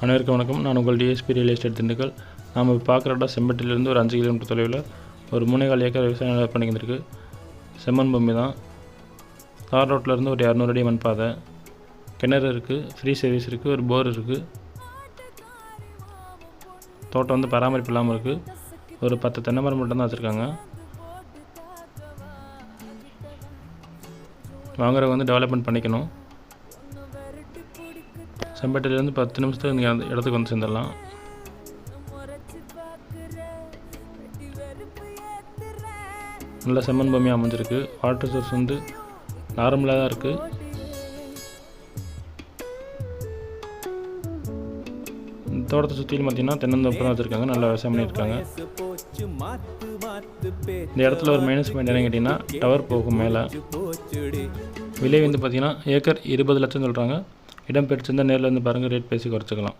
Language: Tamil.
அனைவருக்கும் வணக்கம். நான் உங்கள் டிஎஸ்பி ரியல் எஸ்டேட் திண்டுக்கல். நாம் இப்போ பார்க்குற இடம் செம்பட்டிலேருந்து ஒரு 5 கிலோமீட்டர் தொலைவில் ஒரு 3.25 ஏக்கர் விவசாயம் நிலம் பண்ணிக்கிருக்கு. செம்மண் பூமி தான். தார் ரோட்லேருந்து ஒரு 200 அடி மண் பாதை, கிணறு இருக்குது, ஃப்ரீ சர்வீஸ் இருக்குது, ஒரு போர் இருக்குது. தோட்டம் வந்து பராமரிப்பு இல்லாமல் இருக்குது. ஒரு 10 தென்னை மரம் மட்டும் தான் வச்சுருக்காங்க. வாங்குறவங்க வந்து டெவலப்மெண்ட் பண்ணிக்கணும். செம்பட்டிலேருந்து 10 நிமிஷத்துக்கு நீங்கள் அந்த இடத்துக்கு வந்து சேர்ந்துடலாம். நல்ல செம்மண் பூமியாக அமைஞ்சிருக்கு. வாட்டர் சோர்ஸ் வந்து நார்மலாக தான் இருக்குது. தோட்டத்தை சுற்றிலும் பார்த்தீங்கன்னா தென்னந்தோப்பு தான் வச்சுருக்காங்க. நல்லா விவசாயம் பண்ணியிருக்காங்க. இந்த இடத்துல ஒரு மைனஸ் பாயிண்ட் என்னன்னு கேட்டிங்கன்னா, டவர் போகும் மேலே. விலை வந்து பார்த்திங்கன்னா ஏக்கர் 20 லட்சம் சொல்கிறாங்க. இடம் பிடிச்சிருந்தால் நேரில் வந்து பாருங்கள், ரேட் பேசி குறைச்சிக்கலாம்.